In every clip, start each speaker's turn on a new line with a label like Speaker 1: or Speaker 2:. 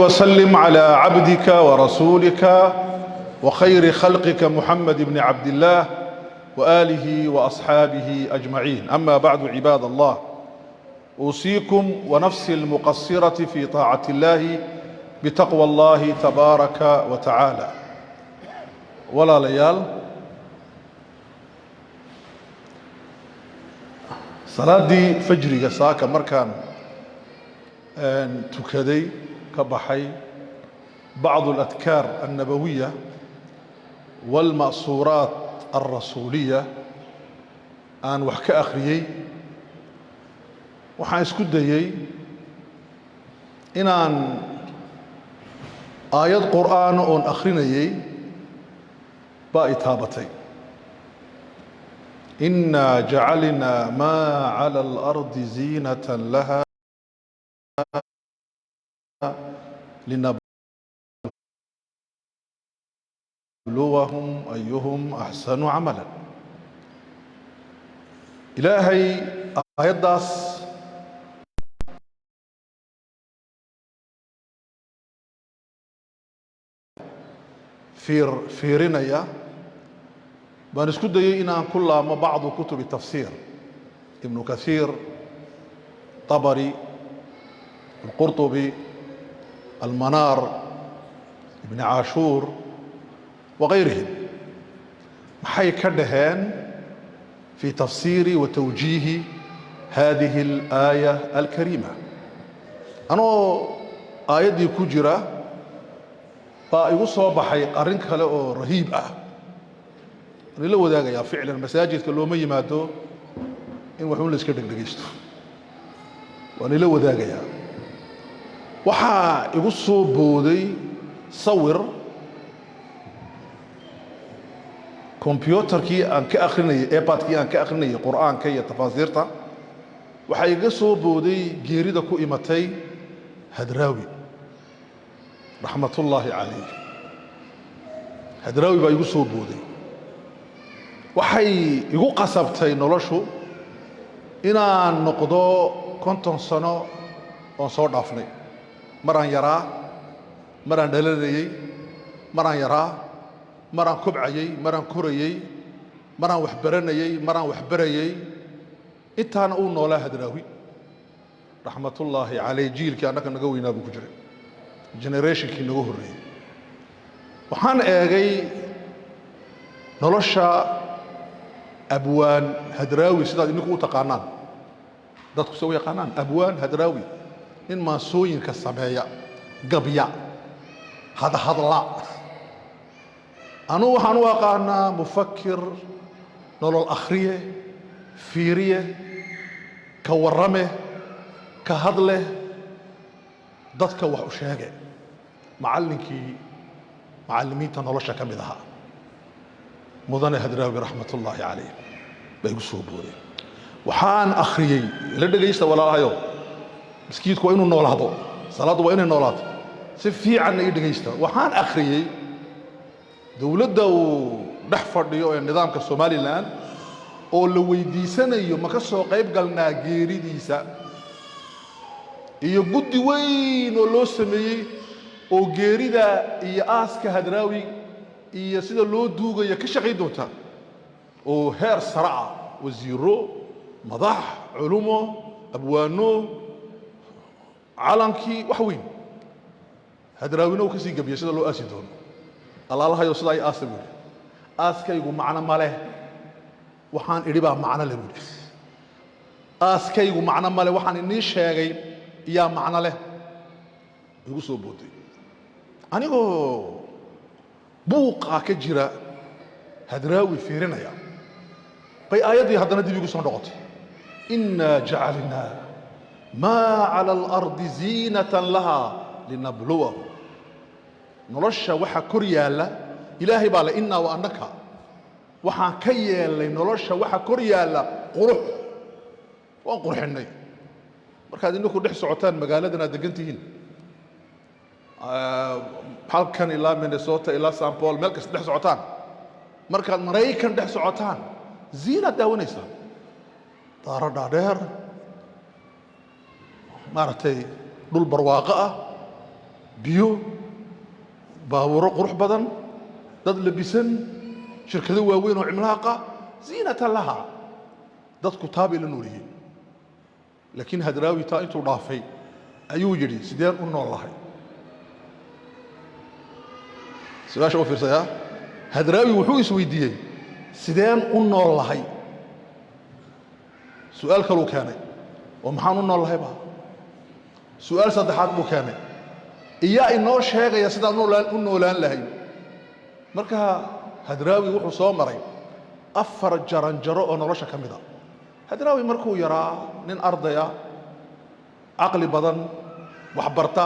Speaker 1: وسلم على عبدك ورسولك وخير خلقك محمد بن عبد الله وآله وأصحابه أجمعين. أما بعد عباد الله، أوصيكم ونفسي المقصرة في طاعة الله بتقوى الله تبارك وتعالى. ولا ليال صلاة فجر ساكا مركان تكدي كبحي بعض الأذكار النبوية والمأثورات الرسولية أن وحك أخريي waxaan isku dayay inaan aayad qur'aan oon akhrinayay baa itaabatay inna jacalna maa cala al-ardi ziinatan laha linabluwahum ayyuhum ahsanu camalan. ilaahay aayaddaas fiirinaya baan isku dayay inaan ku laamo bacdu kutubi tafsiir ibnu kathiir, طبري، القرطبي، المنار، ابن عاشور وغيرهم maxay ka dhaheen في تفسير وتوجيه هذه الآية الكريمة. anoo aayaddii ku jira baa igu soo baxay arrin kale oo rahiib ah. waan ila wadaagayaa ficlan masaajidka looma yimaado in waxuun la iska dhegdhegaysto. waan ila wadaagayaa waxaa igu soo booday sawir kombyuutarkii aan ka akhrinayay epadkii aan ka akhrinayay qur'aanka iyo tafaasiirta. waxaa iga soo booday geerida ku imatay hadraawi raxmatullaahi calayh. hadraawi baa igu soo booday. waxay igu qasabtay noloshu inaan noqdo 50 sano oon soo dhaafnay. maraan yaraa, maraan dhalanayey, maraan yaraa, maraan kobcayey, maraan korayey, maraan wax baranayey, maraan wax barayey. intaana uu noolaa hadraawi raxmatullaahi calayh. jiilkii annaka naga weynaa buu ku jiray, generationkii naga horreeyey. waxaan eegay nolosha abwaan hadraawi sidaad idinku u taqaanaan, dadku se u yaqaanaan abwaan hadraawi, nin maansooyinka sameeya, gabya, hadhadla. anugu waxaan u aqaanaa mufakir, nolol akhriye, fiiriye, ka warrame, ka hadle, dadka wax u sheege, macallinkii macallimiinta nolosha ka mid ahaa mudane hadraawi raxmatullaahi calayh baa igu soo booday. waxaan akhriyey, ila dhegaysta walaalahayo, miskiidku waa inuu noolaado, salaaddu waa inay noolaato, si fiicanna ii dhegaysta. waxaan akhriyey dowladda uu dhex fadhiyo ee nidaamka somalilan oo la weydiisanayo ma ka soo qayb galnaa geeridiisa, iyo guddi weyn oo loo sameeyey oo geerida iyo aaska hadraawi iyo sida loo duugayo ka shaqayn doonta, oo heer sare ah, wasiiro, madax, culumo, abwaano, calankii, wax weyn. hadraawina uu ka sii gabiyey sida loo aasi doono. allaalahayo sidaa ay aasa buuri, aaskaygu macno ma leh. waxaan idhi baa macno leh buuri. aaskaygu macno ma leh, waxaan inii sheegay iyaa macno leh. igu soo booday anigoo buuqaa ka jira hadraawi fiirinaya bay aayaddii haddana dib igu soo noqotay. inna jacalnaa maa cala alardi ziinatan lahaa linabluwahum. nolosha waxa kor yaalla ilaahay baa le innaa wa annaka waxaan ka yeelnay nolosha waxa kor yaalla qurux. waan qurxinnay. markaad idinku dhex socotaan magaaladan aad degan tihiin, halkan ilaa Minnesota ilaa St. Paul, meel kasta dhex socotaan, markaad Maraykan dhex socotaan, ziinaad daawanaysaa. daaro dhaadheer, maaragtay dhul barwaaqo ah, biyo baawuro qurux badan dad labisan shirkado waaweyn oo cimlaaqa ziinatan laha dadku taabay la noolyihiin laakiin hadraawi taa intuu dhaafay ayuu yidhi sideen u nool lahay su-aasha u fiirsaya hadraawi wuxuu isweydiiyey sideen u nool lahay su-aal kaluu keenay oo maxaan u nool lahayba su-aal saddexaad buu keenay iyaa inoo sheegaya sidaan u noolaan lahay marka hadraawi wuxuu soo maray 4 jaranjaro oo nolosha ka mid a hadraawi markuu yaraa nin ardaya caqli badan wax barta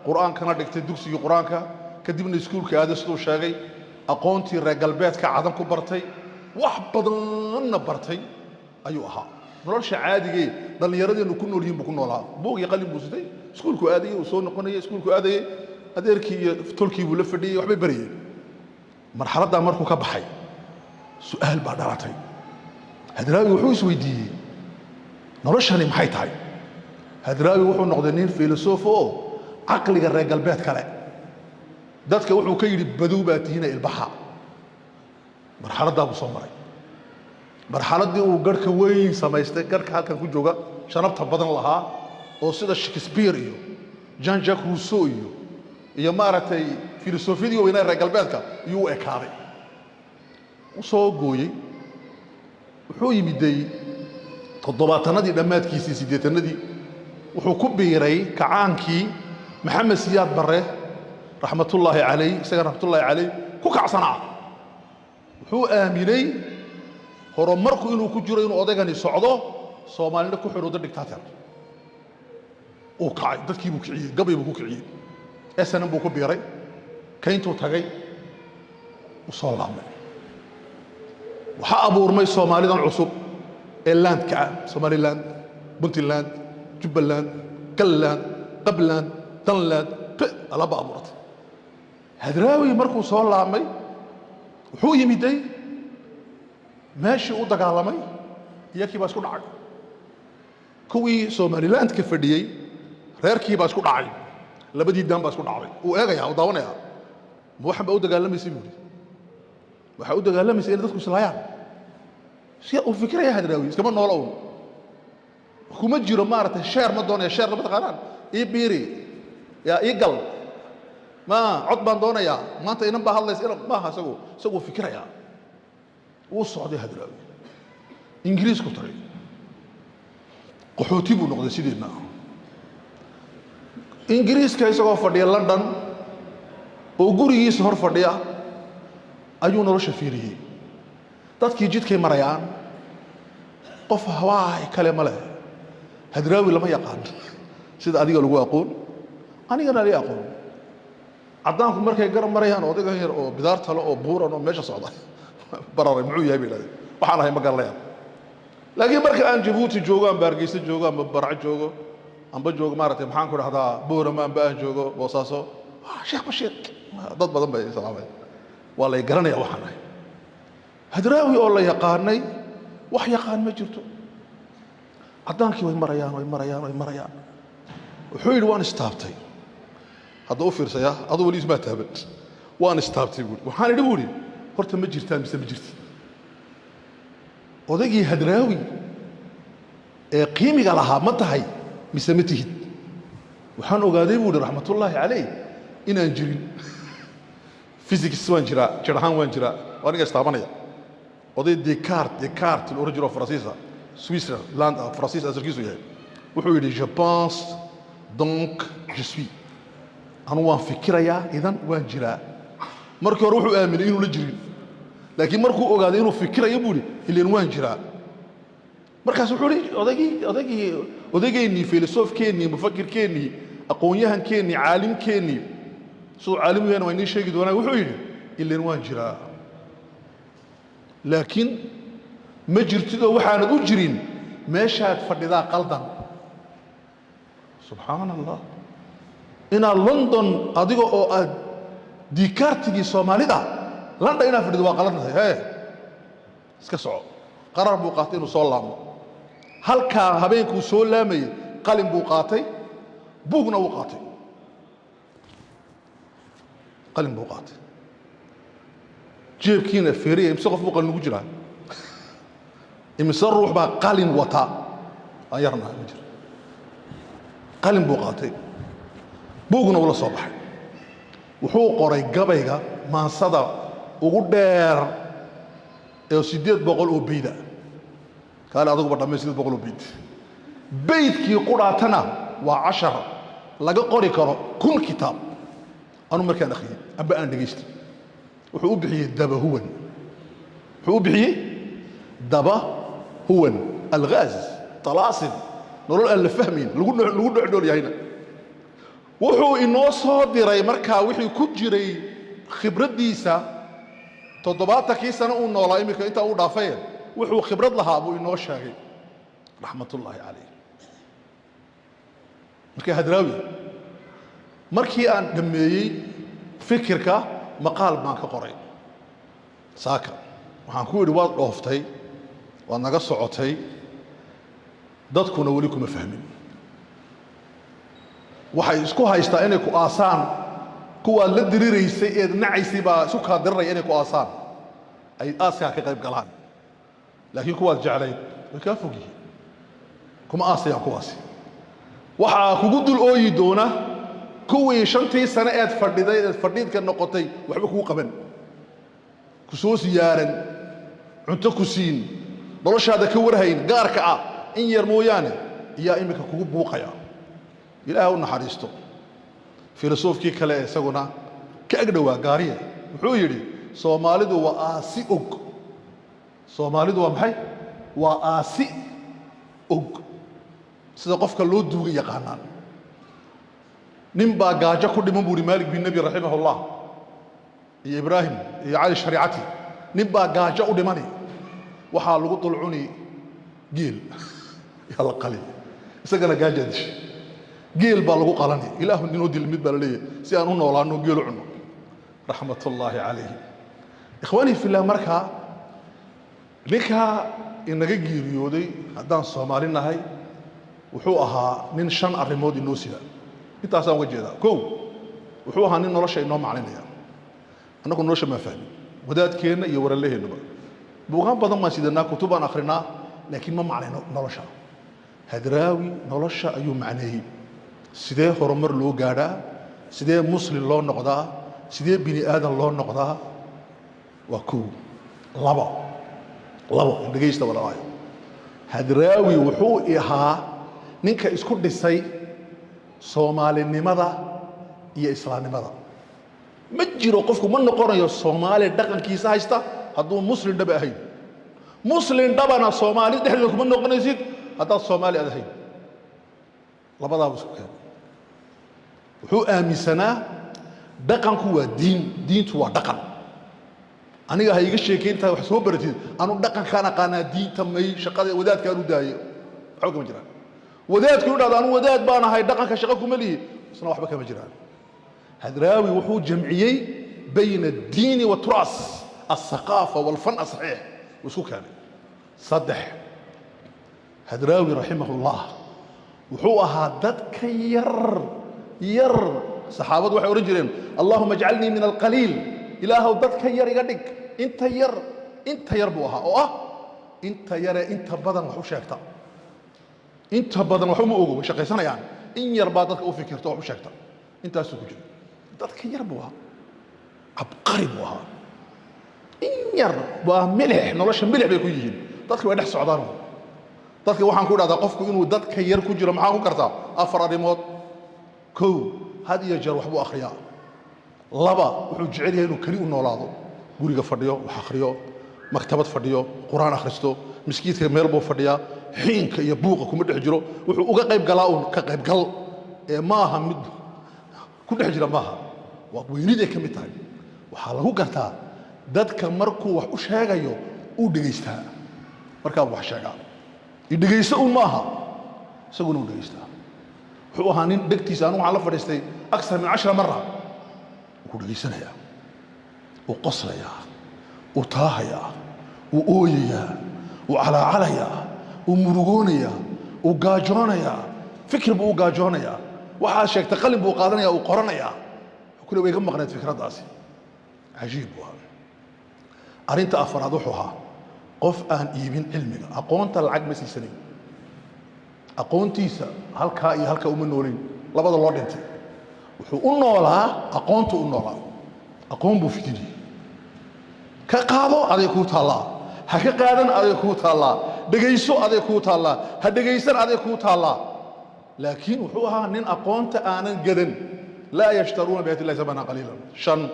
Speaker 1: qur'aankana dhigtay dugsigii qur'aanka kadibna iskuulka aaday siduu sheegay aqoontii reer galbeedka cadan ku bartay wax badanna bartay ayuu ahaa nolosha caadigee dhallinyaradeennu ku nool yihiin buu ku noolaa buug iyo qalin buu sitay iskuulku aadayey uu soo noqonayay iskuulku aadayey adeerkii iyo tolkii buu la fadhiyey waxbay barayeen marxaladdaa markuu ka baxay su'aal baa dhalatay hadraawi wuxuu isweydiiyey noloshani maxay tahay hadraawi wuxuu noqday nin filosoofo oo caqliga reer galbeed kale dadka wuxuu ka yidhi badow baa tihiina ilbaxa marxaladdaa buu soo maray marxaladdii uu garhka weyn samaystay garhka halkan ku jooga shanabta badan lahaa oo sida shakespeare iyo jean jacques rousseau iyo maaragtay filosofiyadii weynaa reer galbeedka iyuu u ekaaday u soo gooyey wuxuu yimiday 70-tanadii dhammaadkiisii 80-tanadii wuxuu ku biiray kacaankii maxamed siyaad barre raxmatullaahi calayh isaga raxmatullaahi calayh ku kacsanaa wuxuu aaminay horumarku inuu ku jiro inuu odaygani socdo soomaalina ku xidhuuda dictator uu kacay dadkii buu kiciyey gabay buu ku kiciyey snm buu ku biiray kayntuu tagay u soo laabmay waxaa abuurmay soomaalidan cusub ee laandka ah somaliland puntland jubbaland galland qabland danland alaba abuuratay hadraawi markuu soo laabmay wuxuu yimiday meeshii u dagaalamay iyakii baa isku dhacay kuwii somalilandka fadhiyey reerkii baa isku dhacay labadii daan baa isku dhacday uu eegayaa uu daawanayaa ma waxan baa u dagaalamaysay buu yidhi waxaa u dagaalamaysay inay dadku islaayaan si uu fikiraya hadraawi iskama noola uun kuma jiro maaragtay sheer ma doonaya sheerna ma taqaanaan ii biiri yaa ii gal ma cod baan doonayaa maanta inan baa hadlaysa inan maaha isaguu fikirayaa wuu socday hadraawi ingiriisku tagay qaxooti buu noqday sideenna ingiriiska isagoo fadhiya london oo gurigiisa hor fadhiya ayuu nolosha fiiriyey dadkii jidkay marayaan qof hawaay kale ma leh hadraawi lama yaqaan sida adiga lagu aqoon anigana la aqoon caddaanku markay garab marayaan odaygan yar oo bidaar talo oo buuran oo meesha socda bararay muxuu yahay bay idhahdeen waxaan ahay ma garanayaan laakiin marka aan jabuuti joogo amba hargeysa joogo amba barco joogo amba joogo maaragtay maxaan ku dhahdaa boorama amba aan joogo boosaaso sheekh bashiir dad badan bay salaamay waa lay garanaya waxaan ahay hadraawi oo la yaqaanay wax yaqaan ma jirto caddaankii way marayaan wuxuu yidhi waan istaabtay hadda u fiirsaya aduu weli ismaa taaban waan istaabtay buuri waxaan idhi buuri horta ma jirtaan mise ma jirti odaygii hadraawi ee qiimiga lahaa ma tahay mise ma tihid waxaan ogaaday buuri raxmatullaahi calayh inaan jirin physics waan jiraa jir ahaan waan jiraa waa aniga istaabanaya oday Descartes la oran jiro Faransiisa Switzerland Faransiis asalkiisu yahay wuxuu yidhi je pense donc je suis anu waan fikirayaa idan waan jiraa markii hore wuxuu aaminay inuu la jirin laakiin markuu ogaaday inuu fikirayo buu yidhi ileen waan jiraa markaas wuxuu yidhi odaygeenii filosofkeennii mufakirkeennii aqoon-yahankeenii caalimkeennii siduu caalimu yahayna waa inii sheegi doonaa wuxuu yidhi ileen waan jiraa laakiin ma jirtidoo waxaanad u jirin meeshaad fadhidaa qaldan subxaan allah inaad london adiga oo aad diikaartigii soomaalida london inaad fadhido waa qaladnahay hee iska soco qarar buu qaatay inuu soo laamo halkaa habeenkuu soo laamayey qalin buu qaatay buugna wuu qaatay qalin buu qaatay jeebkiina feeriya imse qof buu qalin ugu jiraa imse ruux baa qalin wata aan yarnahay ma jiro qalin buu qaatay buugna ula soo baxay wuxuu qoray gabayga maansada ugu dheer ee 800 oo bayda kaale adugu dhamay 800 oo bayd baydkii quraatana waa 10 laga qori karo kun kitaab anu markaan akhriyay aba aan dhageystay wuxuu u bixiyay daba huwan wuxuu u bixiyay daba huwan alghaz talaasim nolol aan la fahmin lagu dhexdhool yahayna wuxuu inoo soo diray markaa wixii ku jiray khibradiisa 70 sano uu noolaa imika inta uu dhaafay wuxuu khibrad lahaa buu inoo sheegay raxmatullaahi calayh markii hadraawi markii aan dhameeyay fikirka maqaal baan ka qoray saaka waxaan ku yidhi waad dhooftay waad naga socotay dadkuna weli kuma fahmin waxay isku haystaa inay ku aasaan kuwaad la diriraysay eed nacaysay baa isu kaa diriraya inay ku aasaan ay aaskaa ka qayb galaan laakiin kuwaad jeclayd way kaa fog yihiin kuma aasayaan kuwaasi waxaa kugu dul ooyi doona kuwii 5 sano eed fadhiday eed fadhiidka noqotay waxba kugu qaban ku soo siyaaran cunto ku siin noloshaada ka warhayn gaarka ah in yar mooyaane iyaa imika kugu buuqaya ilaahay u naxariisto filosofkii kale isaguna ka agdhawaa gaariya wuxuu yidhi soomaalidu waa aasi og soomaalidu waa maxay waa aasi og sida qofka loo duuga yaqaanaan nin baa gaajo ku dhiman buuri maalik bin nabi raximahullah iyo ibraahim iyo cali shariicati nin baa gaajo u dhimani waxaa lagu dulcuni geel yaa la qali isagana gaajaa dishay geel baa lagu qalani ilaahu ninoo dil mid baa la leeyahay si aan u noolaano geel u cunno raxmatullaahi calayhi ikhwaanii fillah markaa ninkaa inaga geeriyooday haddaan soomaali nahay wuxuu ahaa nin 5 arrimood inoo sida intaasaan uga jeedaa kow wuxuu ahaa nin nolosha inoo maclinaya annagu nolosha ma fahmin wadaadkeenna iyo waralaheennaba buugaan badan baan sidanaa kutubaan akhrinaa laakiin ma maclino nolosha hadraawi nolosha ayuu macneeyey sidee horumar loo gaadhaa sidee muslim loo noqdaa sidee bini aadan loo noqdaa waa kow labo dhegaysta walaalaayo hadraawi wuxuu ahaa ninka isku dhisay soomaalinimada iyo islaamnimada ma jiro qofku ma noqonayo soomaali dhaqankiisa haysta hadduu muslim dhaba ahayn muslim dhabana soomaali dhexdeeda kuma noqonaysid haddaad soomaali aad ahayn labadaaba isku keen wuxuu aaminsanaa dhaqanku waa diintu waa dhaqan aniga ha iga sheekayntaa wax soo baratid anu dhaqankaan aqaanaa diinta may shaqada wadaadkaan u daayo waxba kama jiraan wadaadku yidhahdo anu wadaad baan ahay dhaqanka shaqo kuma lihi isna waxba kama jiraan hadraawi wuxuu jamciyey bayna addiini waturaas althaqaafa walfan asaxiix wuu isku keenay 3 hadraawi raximahullah wuxuu ahaa dadka yar saxaabadu waxay oran jireen allahuma ajcalnii min alqaliil ilaahow dadka yar iga dhig inta yar buu ahaa oo ah inta yare inta badan wax u sheegta inta badan wax uma ogo way shaqaysanayaan in yar baa dadka u fikirta wax u sheegta intaasuu ku jiro dadka yar buu ahaa cabqari buu ahaa in yar waa milix nolosha milix bay ku yihiin dadka way dhex socdaan dadka waxaan ku idhahdaa qofku inuu dadka yar ku jiro maxaa ku kartaa 4 arrimood kow had iyo jeer waxbuu akhriyaa 2 wuxuu jecel yahay inuu keli u noolaado guriga fadhiyo wax akhriyo maktabad fadhiyo quraan akhristo miskiidka meel buu fadhiyaa xiinka iyo buuqa kuma dhex jiro wuxuu uga qayb galaa uun ka qayb gal ee maaha mid ku dhex jira maaha waa weyniday ka mid tahay waxaa lagu gartaa dadka markuu wax u sheegayo uu dhegaystaa markaa wax sheegaa dhegaysta un maaha isaguna uu dhegaystaa wuxuu ahaa nin dhegtiisa anigu waxaan la fadhiistay aksar min 10 mara wuu dhegaysanayaa wuu qoslayaa wuu taahayaa wuu ooyayaa wuu calaacalayaa wuu murugoonayaa wuu gaajoonayaa fikir buu u gaajoonayaa waxaa sheegtay qalin buu qaadanayaa uu qoranayaa كل ويجمع مقنعة فكرة داسي عجيب وهذا أرنت أفراد وحوها قف أن يبين علمك أقونت العجم سنين أقونتيسا هل كاي هل كأم نورين لا بدل الله أنت وحو النولا أقونت النولا أقوم بفكري كقاضو أديكو تالا هكقادن أديكو تالا دقيسو أديكو تالا هدقيسن أديكو تالا لكن وحوها نين أقونت آنا قدن لا يشترون بيت الله ثمنا قليلا شن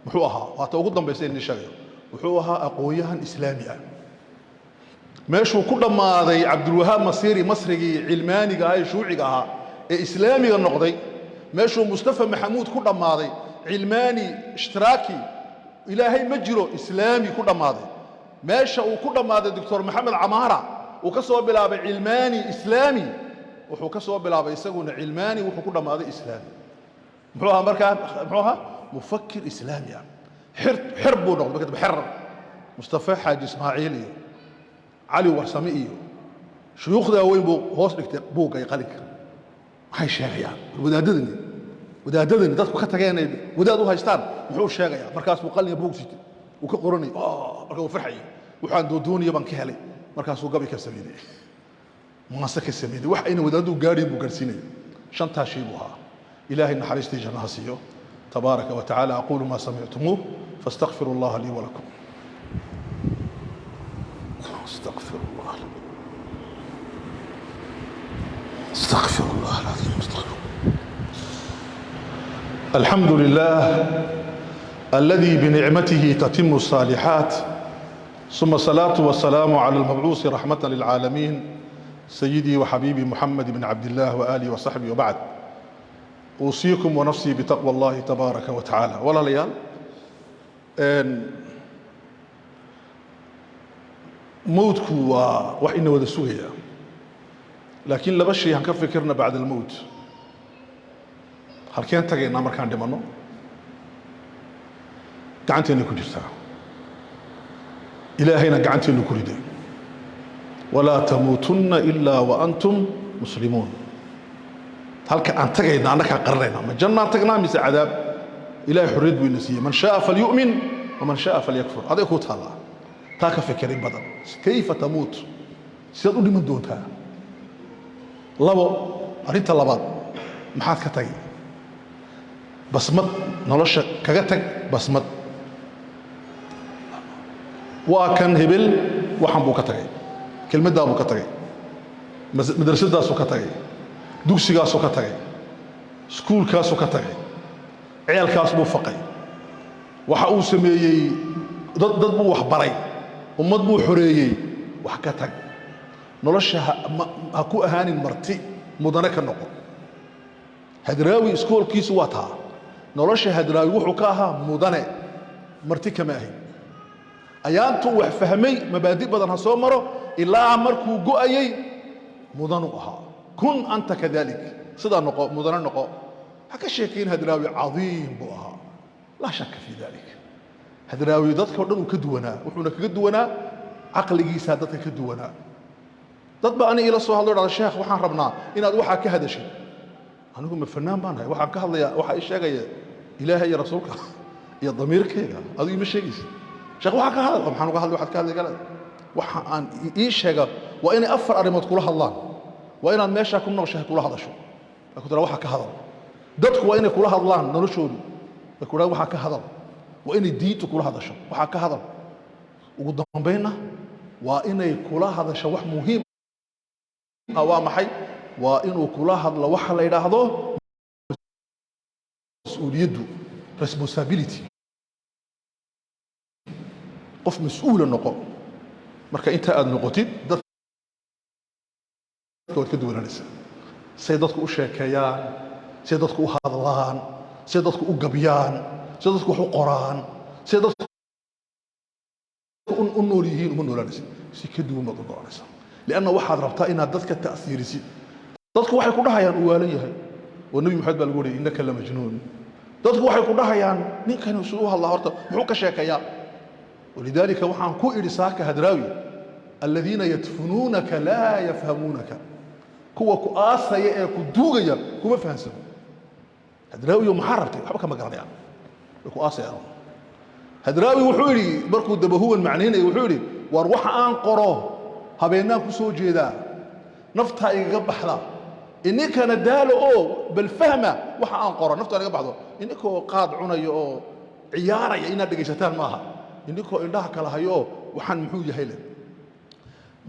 Speaker 1: وحوها واتوقدم بيسين نشاغي وحوها أقويها إسلامية ماشو كل ما ذي عبد الوهاب مصيري مصري علماني قاي شوعي قاها إسلامي النقضي ماشو مصطفى محمود كل ما ذي علماني اشتراكي إلهي مجرو إسلامي كل ما ذي ماشو كل ما ذي دكتور محمد عمارة وكسوا بلاب علماني إسلامي وحو كسوا بلاب يسقون علماني وحو كل ما ذي إسلامي محوها مركان محوها مفكر إسلامي يعني. حرب ونقض بكتب حر مصطفى حاج إسماعيلي علي ورسمي شيوخ ذا وين بو هوس بوك أي قلق هاي شاقيا وداددني دتك كتغين ودادو هايستان محو شاقيا مركاس مقلني بوك سيتي وكقرني مركا فرحي وحان دودوني بان كهلي مركاس قبي كسميدي مناسك السميدي wax ayna wadaadu gaari buu garsinay shanta shay buu ahaa ilaahay naxariistii jannaha siiyo tabaaraka wa ta'ala aqulu ma sami'tumuh fastaghfirullah li wa lakum استغفر الله استغفر الله العظيم استغفر الحمد لله الذي بنعمته تتم الصالحات ثم الصلاة والسلام على المبعوث رحمة للعالمين سيدي وحبيبي محمد بن عبد الله وآله وصحبه وبعد أوصيكم ونفسي بتقوى الله تبارك وتعالى ولا ليال موتكو وحين وذا سوية لكن لبشي هنكف فكرنا بعد الموت هل كان تغينا مركان دمانو قعنتين لكو جرتا إلهينا قعنتين لكو ردي ولا تموتن إلا وأنتم مسلمون هل كان تغينا أنك قررنا من جنة تغنا مس عذاب إلهي حريد بالنسية من شاء فليؤمن ومن شاء فليكفر هذا يقول الله تاك فكرين بدل كيف تموت سيدو من دونتها لابو أريد لباد محاد كتاي بسمت نلش كجتك بسمت وكان هبل وحنبو كتاي كلمة دابو كتاي مدرسة داسو كتاي دوسي كاسو كتاي سكول كاسو كتاي عيال كاسو فقي وحاو سميي ضد بو وحبري ummad buu xoreeyay wax ka tag nolosha ha ku ahaanin marti mudane ka noqon hadraawi iskoolkiisu waa taa nolosha hadraawi wuxuu ka ahaa mudane marti kama ahayn ayaantu wax fahmay mabaadi badan ha soo maro ilaa markuu go'ayay mudanu ahaa kun anta kadalik sida noqo mudane noqo ha ka sheekeyn hadraawi cadiim buu ahaa laa shakka fi dalik hadraawi dadka oo dhan uu ka duwanaa wuxuuna kaga duwanaa aqligiisa dadka ka duwanaa dad baa aniga ila soo hadlo sheekh waxaan rabnaa inaad waxa ka hadashay anigu ma fanaan baan hay waxaan ka hadlayaa waxa ay sheegaya ilaahay iyo rasuulka iyo damiirkayga adigu ma sheegaysid sheekh waxa ka hadal waxaan uga hadlay waxa ka hadlay galad waxa aan ii sheega waa inay afar arrimood kula hadlaan waa inaad meesha ku nooshahay kula hadasho ku dara waxa ka hadal dadku waa inay kula hadlaan noloshoodu ku dara waxa ka hadal وإن الدين كلها هذا شو وحكى هذا وقدام بيننا وإن كلها هذا شو وح مهم أو محي وإنه كلها هذا لوح لا إله هذا مسؤوليته responsibility قف مسؤول النقاط مركا أنت النقطين ده كده ولا لسه سيداتك وشكيان سيداتك وهذلان سيداتك وجبيان سيداتك وحقران سيداتك ونوريين ومن نورانس سكدوا ما تدرانس لأنه واحد ربطة إن ذاتك التأثير سي ذاتك واحد كلها يعني واليه والنبي محمد بيقول إنك لمجنون ذاتك واحد كلها يعني نين كانوا يسووها الله أرضه محوك شاكيا ولذلك وحن كو إرساك هدراوي الذين يدفنونك لا يفهمونك كو كؤاسا يأكو دوغيا كو ما فهمسوا hadraawi maxaa rabtay waxba kama garanayaan ku aasayaan hadraawi wuxuu yidhi markuu dabahuwan macnaynay wuxuu yidhi war waxa aan qoro habeenaan ku soo jeedaa naftaa igaga baxda ininkana daalo oo bal fahma waxa aan qoro naftaa igaga baxdo ininkoo qaad cunayo oo ciyaaraya inaad dhegaysataan maaha ininkoo indhaha kala hayo oo waxaan muxuu yahay le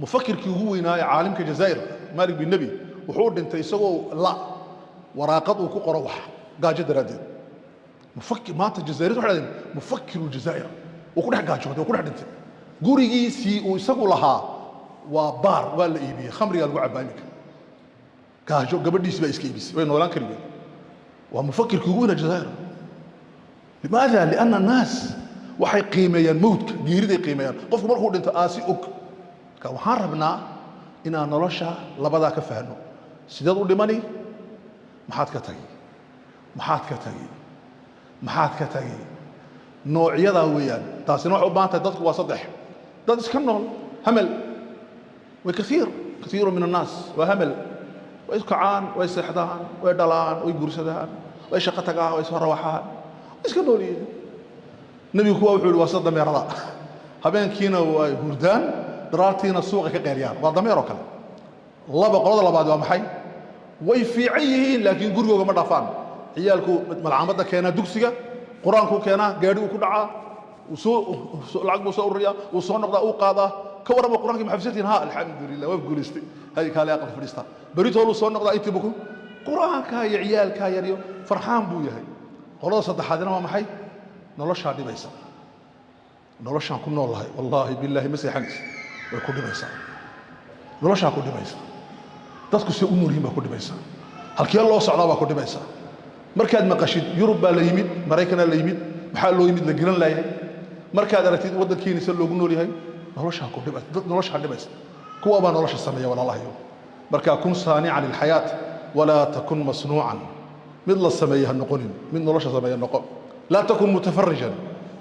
Speaker 1: mufakirkii ugu weynaaye caalimka jazaa'ir maalik bin nabi wuxuu dhintay isagoo la waraaqad uu ku qoro wax gaajo daraaddeed mufakir maanta jazaa'iriintu waxay dhahdeen mufakiru jazaa'ir uu ku dhex gaajooday uu ku dhex dhintay gurigiisii uu isagu lahaa waa baar waa la iibiyey khamrigaa lagu cabaa iminka gaajo gabadhiisi baa iska iibisay way noolaan kari weyeen waa mufakirkii ugu weynaa jazaa'ir limaada lianna annaas waxay qiimeeyaan mawdka geeriday qiimeeyaan qofku markuu dhinto aasi og marka waxaan rabnaa inaan nolosha labadaa ka fahno sideed u dhimani maxaad ka tagi maxaad ka tagi maxaad ka tagi noocyadaa weeyaan taasina waxay u baahan tahay dadku waa saddex dad iska nool hamel way kaiiru min annaas waa hamel way iskacaan way seexdaan way dhalaan way guursadaan way shaqo tagaan way soo rawaxaan way iska nool yihiin nebigu kuwa wuxuu yihi waa sida dameerada habeenkiina way hurdaan daraartiina suuqa ka qeyriyaan waa dameer oo kale qolada labaad waa maxay way fiican yihiin laakiin gurigooga ma dhaafaan ciyaalku malcaamadda keenaa dugsiga qur-aankuu keenaa gaadhi uu ku dhacaa lacag buu soo ururiyaa uu soo noqdaa uu qaadaa ka warrama qur-aankii maxafisatiin ha alxamdulilah waa guulaystay hay kaale aqal fadhiistaa beritooluu soo noqdaa intii buku qur-aankaa iyo ciyaalkaa yar iyo farxaan buu yahay qolada saddexaadina waa maxay noloshaa dhibaysa noloshaan ku nool lahay wallaahi billaahi ma seexanaysa way ku dhibaysaa noloshaa ku dhibaysa dadku see u noolyihin baa ku dhibaysaa halkee loo socdaa baa ku dhibaysaa markaad maqashid yurub baa la yimid maraykanaa la yimid maxaa loo yimid la gelan layahay markaad aragtid waddankeeni se loogu nool yahay noloshaa ku dhibaysa dad noloshaa dhibaysa kuwa baa nolosha sameeya walaalahayo markaa kun saanican lilxayaat walaa takun masnuucan mid la sameeya ha noqonin mid nolosha sameeya noqo laa takun mutafarijan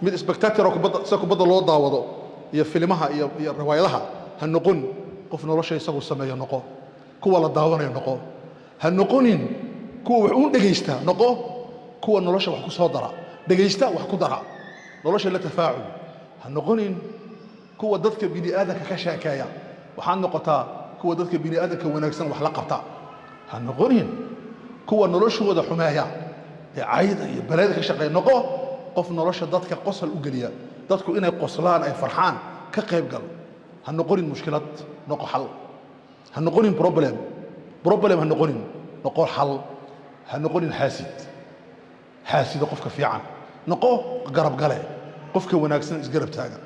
Speaker 1: mid spectator sida kubadda loo daawado iyo filimaha iyo riwaayadaha ha noqon qof nolosha isagu sameeya noqo kuwa la daawanayo noqo ha noqonin kuwa wax uun dhegaysta noqo kuwa nolosha wax ku soo dara dhegaysta wax ku dara nolosha la tafaacul ha noqonin kuwa dadka bini aadanka ka sheekeeya waxaad noqotaa kuwa dadka bini aadanka wanaagsan wax la qabta ha noqonin kuwa noloshooda xumeeya ee cayda iyo balaada ka shaqeeya noqo qof nolosha dadka qosol u geliya dadku inay qoslaan ay farxaan ka qayb gal ha noqonin mushkilad noqo xal ha noqonin problem ha noqonin noqo xal ha noqonin xaasida qofka fiican noqo garab gale qofka wanaagsan isgarab taaga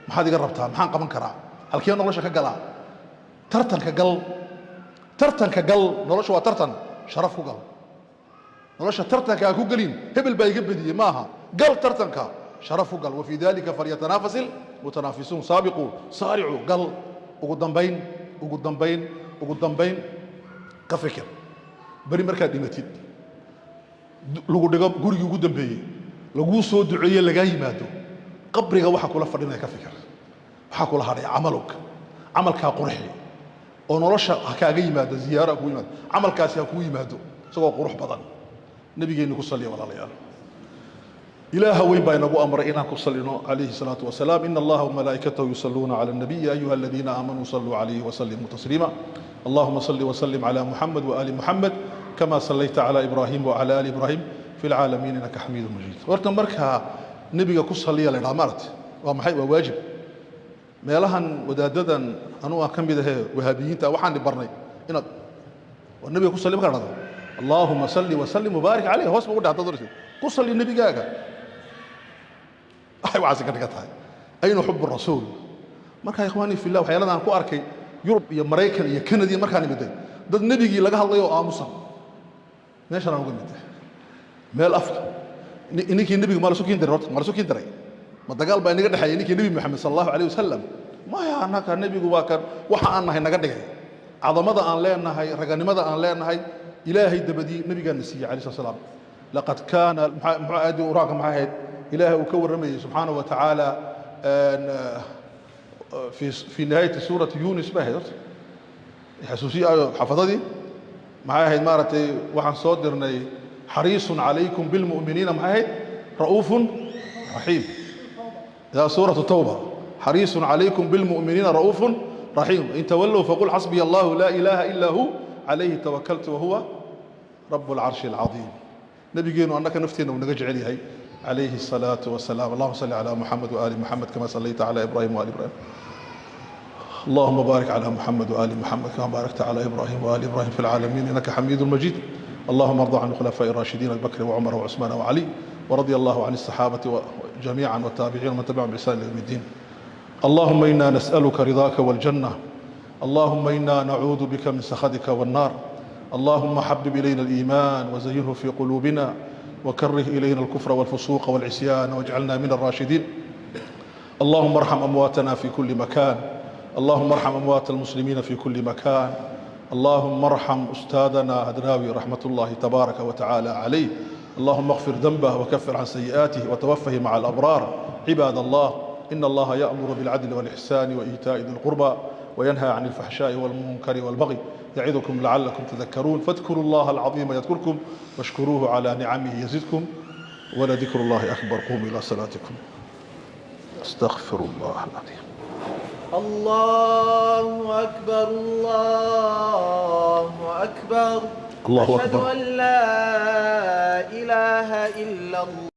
Speaker 1: maxaad iga rabtaa maxaan qaban karaa halkee nolosha ka galaa tartanka gal nolosha waa tartan sharaf ku gal nolosha tartanka ha ku gelin hebel baa iga badiyey maaha gal tartanka sharaf ku gal wafii dalika falyatanafas ilmutanaafisuun saabiquu saaricuu gal ugu dambayn ka fikir beri markaad dhimatid lagu dhigo gurigii ugu dambeeyey laguu soo duceeye lagaa yimaado qabriga waxa kula fadhinaya ka fikir waxaa kula hadhay camalkaa qurxi oo nolosha ha kaaga yimaado ziyaaro ha kugu yimaado camalkaasi ha kugu yimaado isagoo qurux badan nabigeenni ku saliya walaalayaal ilaaha weyn baa inagu amray inaan ku salino calayhi salaatu wasalaam ina allaha wamalaa'ikatahu yusalluuna cala annabiy ya ayuha aladiina aamanuu saluu calayhi wasallimuu tasliima اللهم صل وسلم على محمد وآل محمد كما صليت على إبراهيم وعلى آل إبراهيم في العالمين إنك حميد مجيد ورتا مركها نبي كصلي على الأمارات ومحي وواجب meelahan wadaadadan anugu ka mid ahay wahabiyiinta waxaan barnay inaad nabiga ku sallim karado allahumma salli wa sallim mubarak alayhi hoos buu dhacdo dorsi ku salli nabigaaga ay waasi ka dhigatahay aynu xubbu rasuul marka ikhwaani fillah waxyaaladan ku arkay yurub iyo maraykan iyo kanada markaan imiday dad nabigii laga hadlayo aamusan meeshaan uga mid meel afka ninkii nabiga ma la soo kiin diray ma dagaal baa inaga dhaxeeyay ninkii nabi maxamed sallallahu alayhi wasallam ma ya anaka nabigu waa kan waxa aan nahay naga dhigay cadamada aan leenahay raganimada aan leenahay ilaahay dabadii nabiga nasiya alayhi salaam laqad kana mu'adi uraka maxayd ilaahay uu ka waramayay subhanahu wa ta'ala في نهاية سورة يونس ما هي حسوسية حفظتي معاها مارتي وحن صدرني حريص عليكم بالمؤمنين معاهد رؤوف رحيم. يا سورة التوبة حريص عليكم بالمؤمنين رؤوف رحيم. إن تولوا فقل حسبي الله لا إله إلا هو عليه توكلت وهو رب العرش العظيم. نبينا أنك نفتينا ونرجع عليه عليه الصلاة والسلام. اللهم صل على محمد وآل محمد كما صليت على إبراهيم وآل إبراهيم. اللهم بارك على محمد وآل محمد كما باركت على إبراهيم وآل إبراهيم في العالمين إنك حميد مجيد. اللهم ارض عن الخلفاء الراشدين أبي بكر وعمر وعثمان وعلي ورضي الله عن الصحابة جميعا والتابعين ومن تبعهم بإحسان إلى يوم الدين. اللهم إنا نسألك رضاك والجنة. اللهم إنا نعوذ بك من سخطك والنار. اللهم حبب إلينا الإيمان وزينه في قلوبنا وكره إلينا الكفر والفسوق والعصيان واجعلنا من الراشدين. اللهم ارحم أمواتنا في كل مكان. اللهم ارحم أموات المسلمين في كل مكان. اللهم ارحم أستاذنا هدراوي رحمة الله تبارك وتعالى عليه. اللهم اغفر ذنبه وكفر عن سيئاته وتوفه مع الأبرار. عباد الله إن الله يأمر بالعدل والإحسان وإيتاء ذي القربى وينهى عن الفحشاء والمنكر والبغي يعظكم لعلكم تذكرون. فاذكروا الله العظيم يذكركم واشكروه على نعمه يزدكم ولذكر الله أكبر. قوموا إلى صلاتكم. استغفر الله العظيم.
Speaker 2: الله أكبر الله أكبر.
Speaker 1: الله
Speaker 2: أشهد
Speaker 1: أكبر.
Speaker 2: أن لا إله إلا الله.